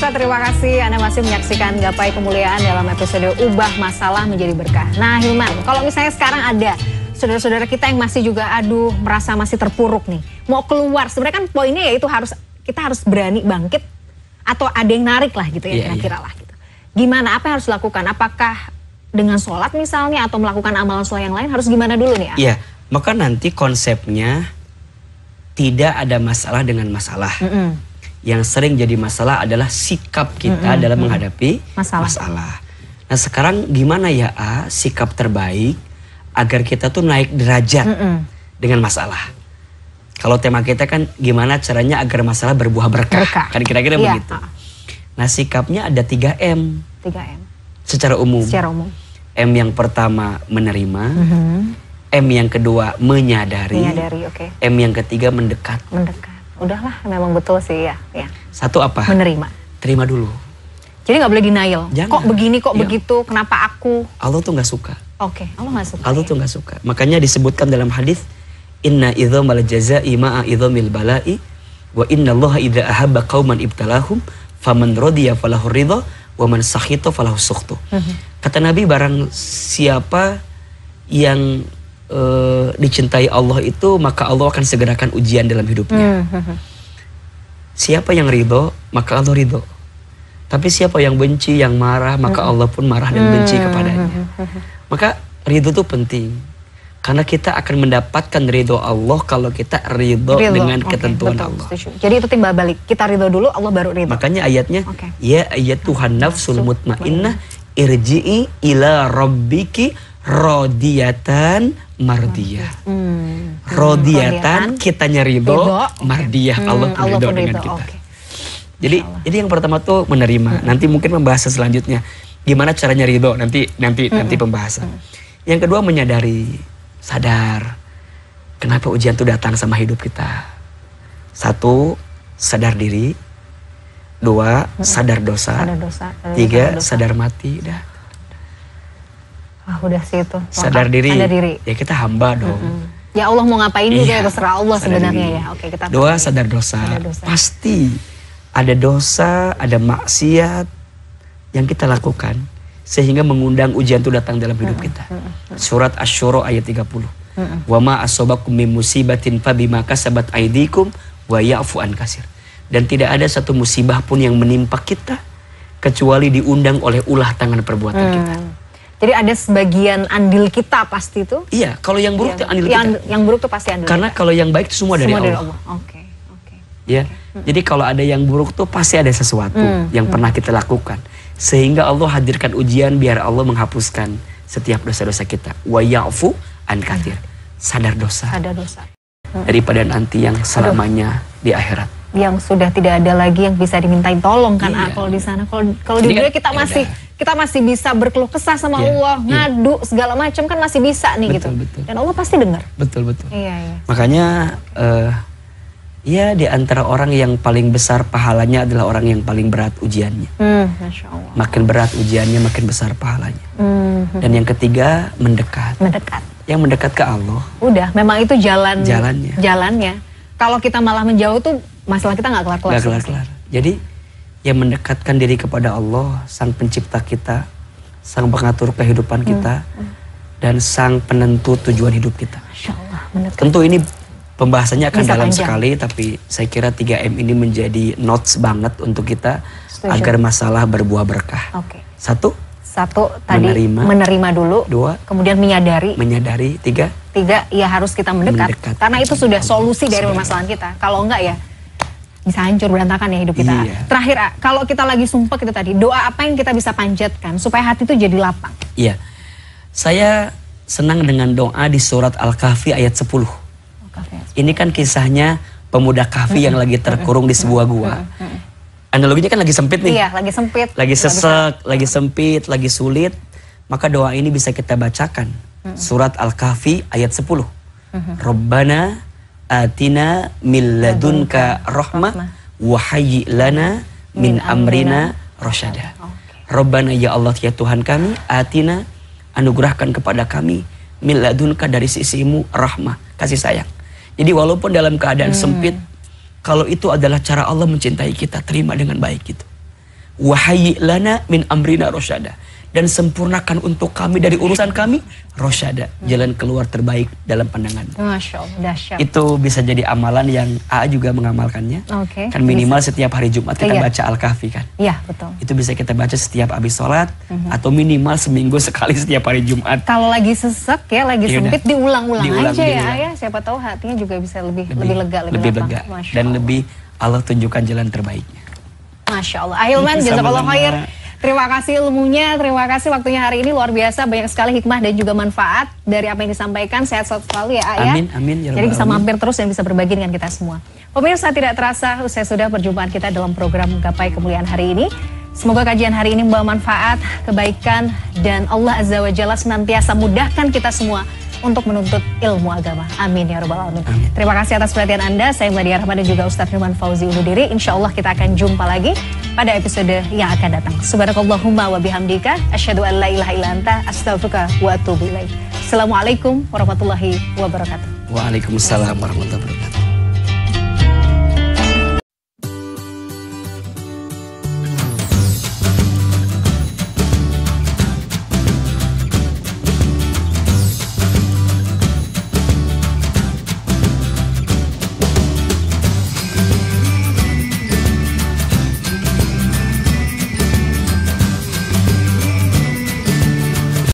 pemirsa, terima kasih Anda masih menyaksikan Gapai Kemuliaan dalam episode Ubah Masalah Menjadi Berkah. Nah Hilman, kalau misalnya sekarang ada saudara-saudara kita yang masih juga merasa masih terpuruk nih, mau keluar, sebenarnya kan poinnya yaitu kita harus berani bangkit atau ada yang narik lah gitu ya, kira-kira lah gitu. Gimana, apa yang harus dilakukan? Apakah dengan sholat misalnya atau melakukan amalan soleh yang lain, harus gimana dulu nih? Iya, maka nanti konsepnya tidak ada masalah dengan masalah. Yang sering jadi masalah adalah sikap kita dalam menghadapi masalah. Nah sekarang gimana ya sikap terbaik agar kita tuh naik derajat dengan masalah. Kalau tema kita kan gimana caranya agar masalah berbuah berkah. Kan kira-kira begitu. Nah sikapnya ada 3M. 3M. Secara umum. M yang pertama menerima. M yang kedua menyadari. M yang ketiga mendekat. Udahlah, memang betul sih ya. Satu apa? Menerima. Terima dulu. Jadi nggak boleh denial. Jangan. Kok begini, kok begitu, kenapa aku? Allah tuh nggak suka. Allah nggak suka. Allah tuh nggak suka. Makanya disebutkan dalam hadis, Inna idzamal jazaa'i ma'a idzamil bala'i wa inna Allaha idza ahabba qauman ibtalahum faman radiya falahu ridha wa man sakhita falahu sukhtu. Kata Nabi, barang siapa yang dicintai Allah itu, maka Allah akan segerakan ujian dalam hidupnya. Siapa yang ridho, maka Allah ridho. Tapi siapa yang benci, yang marah, maka Allah pun marah dan benci kepadanya. Maka ridho itu penting, karena kita akan mendapatkan ridho Allah kalau kita ridho dengan ketentuan Allah. Jadi itu timbal balik, kita ridho dulu, Allah baru ridho. Makanya ayatnya, ya ayyatuhan nafsul mutmainnah irji'i ila rabbiki radiyatan mardiyah. Radiyatan, kitanya ridho, mardiyah, Allah pun ridho dengan kita. Jadi yang pertama tuh menerima. Nanti mungkin pembahasan selanjutnya gimana caranya ridho, nanti pembahasan. Yang kedua menyadari, sadar kenapa ujian tuh datang sama hidup kita. 1, sadar diri. 2, sadar dosa. 3, sadar mati. Udah sih itu. Sadar diri. Ya kita hamba dong. Ya Allah mau ngapain juga ya terserah Allah sebenarnya ya. 2, sadar dosa. Pasti ada dosa, ada maksiat yang kita lakukan sehingga mengundang ujian itu datang dalam hidup kita. Surat Asy-Syura ayat 30. Wa ma asobakum min musibatin fabima kasabat aydikum wa ya'fu an katsir. Dan tidak ada satu musibah pun yang menimpa kita kecuali diundang oleh ulah tangan perbuatan kita. Jadi ada sebagian andil kita pasti itu. Iya, kalau yang buruk itu andil kita. Yang buruk itu pasti andil. Karena kalau yang baik itu semua dari Allah. Ya. Jadi kalau ada yang buruk tuh pasti ada sesuatu yang pernah kita lakukan. Sehingga Allah hadirkan ujian biar Allah menghapuskan setiap dosa-dosa kita. Wa ya'fu an katsir. Sadar dosa. Daripada nanti yang selamanya di akhirat. Yang sudah tidak ada lagi yang bisa dimintain tolong kan kalau di sana. Kalau di dunia kita masih bisa berkeluh kesah sama Allah, ngadu segala macam kan masih bisa nih. Betul. Dan Allah pasti dengar. Betul. Iya. Makanya di antara orang yang paling besar pahalanya adalah orang yang paling berat ujiannya. Masya Allah. Makin berat ujiannya, makin besar pahalanya. Dan yang ketiga, mendekat. Yang mendekat ke Allah. Udah, memang itu jalannya. Kalau kita malah menjauh tuh masalah kita nggak kelar-kelar. Jadi yang mendekatkan diri kepada Allah, Sang Pencipta kita, Sang Pengatur kehidupan kita, dan Sang Penentu tujuan hidup kita. Masya Allah, tentu ini pembahasannya akan dalam sekali, tapi saya kira 3M ini menjadi notes banget untuk kita. Setuju. Agar masalah berbuah berkah. Satu tadi menerima dulu. 2, kemudian menyadari. 3, ya harus kita mendekat. Karena itu sudah solusi dari permasalahan kita. Kalau enggak ya bisa hancur berantakan ya hidup kita. Terakhir, kalau kita lagi sumpah itu tadi, doa apa yang kita bisa panjatkan supaya hati itu jadi lapang? Iya. Saya senang dengan doa di surat Al-Kahfi ayat 10. Ini kan kisahnya pemuda Kahfi yang lagi terkurung di sebuah gua. Analoginya kan lagi sempit nih. Iya, lagi sempit. Lagi sesek, lagi sempit, lagi sulit. Maka doa ini bisa kita bacakan. Surat Al-Kahfi ayat 10. Rabbana atina min ladunka rahmah wa hayyi lana min amrina rasyada. Rabbana, ya Allah ya Tuhan kami, atina, anugerahkan kepada kami min ladunka, dari sisimu, rahmah, kasih sayang. Jadi walaupun dalam keadaan sempit, kalau itu adalah cara Allah mencintai kita, terima dengan baik gitu. wa hayyi' lana min amrina rasyada, dan sempurnakan untuk kami dari urusan kami rasyada, jalan keluar terbaik dalam pandangan. Masya Allah, dahsyat. Itu bisa jadi amalan yang AA juga mengamalkannya. Kan minimal setiap hari Jumat kita baca Al-Kahfi kan. Iya, betul. Itu bisa kita baca setiap habis sholat, atau minimal seminggu sekali setiap hari Jumat. Kalau lagi sesek ya, lagi sempit, diulang-ulang aja ya. Diulang. Siapa tahu hatinya juga bisa lebih lega, lebih lega, dan lebih Allah tunjukkan jalan terbaiknya. Masya Allah. Ahilman, jazakallah khair. Terima kasih ilmunya, terima kasih waktunya hari ini, luar biasa, banyak sekali hikmah dan juga manfaat dari apa yang disampaikan. Sehat selalu ya, Ayah. Amin, amin. Ya jadi bisa mampir terus dan bisa berbagi dengan kita semua. Pemirsa, tidak terasa usai sudah perjumpaan kita dalam program Gapai Kemuliaan hari ini. Semoga kajian hari ini membawa manfaat, kebaikan, dan Allah Azza wa Jalla senantiasa mudahkan kita semua untuk menuntut ilmu agama. Amin ya rabbal alamin. Terima kasih atas perhatian Anda. Saya Meladia Rahman dan juga Ustadz Hilman Fauzi undur diri. Insya Allah kita akan jumpa lagi pada episode yang akan datang. Subhanakallahumma wa bihamdika asyhadu an la ilaha illa anta astaghfiruka wa atubu ilaik. Assalamualaikum warahmatullahi wabarakatuh. Waalaikumsalam warahmatullahi wabarakatuh.